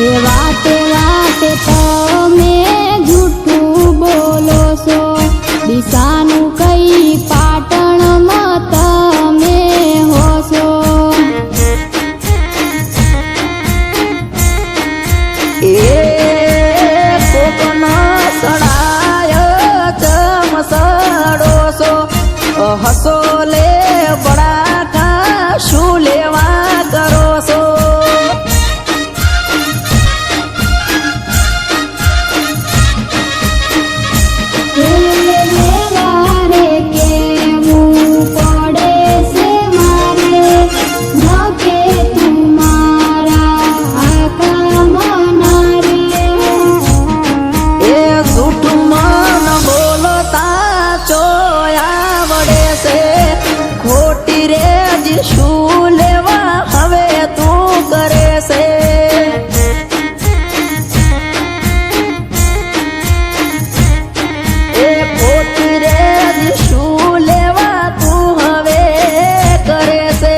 એ વાતે વાતે તમે જૂઠું બોલો છો, દિશાનું કઈ પાટણમાં તમે હોશો. હસો લે બળાકા શું લેવા કરો છો? શું લેવા હવે તું કરે છે? એ ખોટી રે શું લેવા તું હવે કરે છે?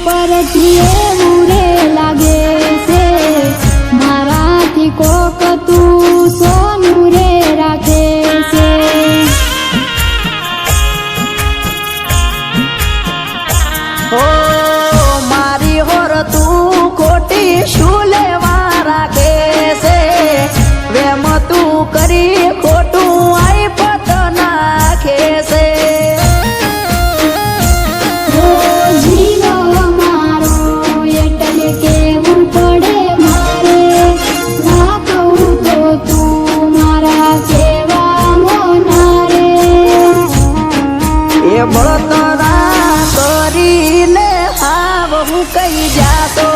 પરથી એવું રે લાગે છે, મારાથી કોક તું સોનું રે રાખે છે. ઓ મારી હોર તું ખોટી શું લેવા રાખે છે? વેમ તું કરી ખોટું આઈ પત નાખે છે. બળતરા કરીને હાવ હું કઈ જાતો,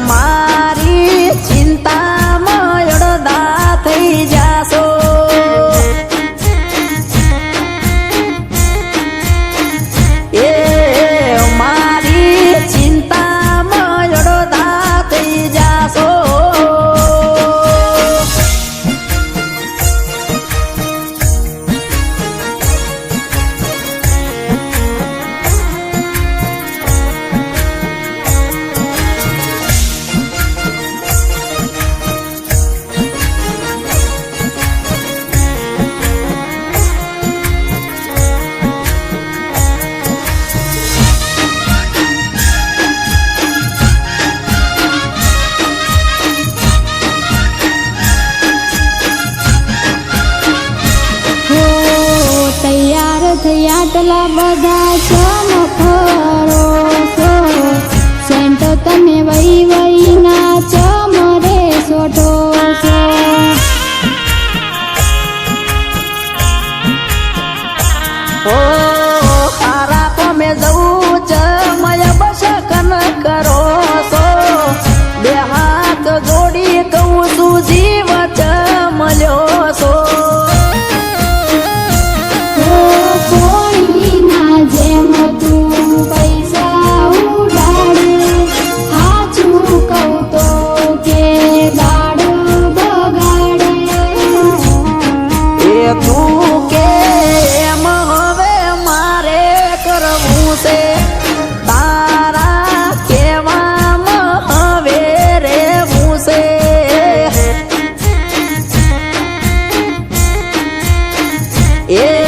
મારી ચિંતામાં અડધા થઈ જાશો. એ મારી ચિંતામાં અડધા થઈ જાશો. આટલા બધા ચમખરો છો, સેન્ટ તમે વહી વહીના ચમરે સોટો છો. ઓ હારા પમે જવું ચમય બસકન કરો છો, બે હાથ જોડી કહું છું જીવ ચમલ્યો છો. તું કે એમ હવે મારે કરવું છે, તારા કેવામાં હવે રહેવું છે. એ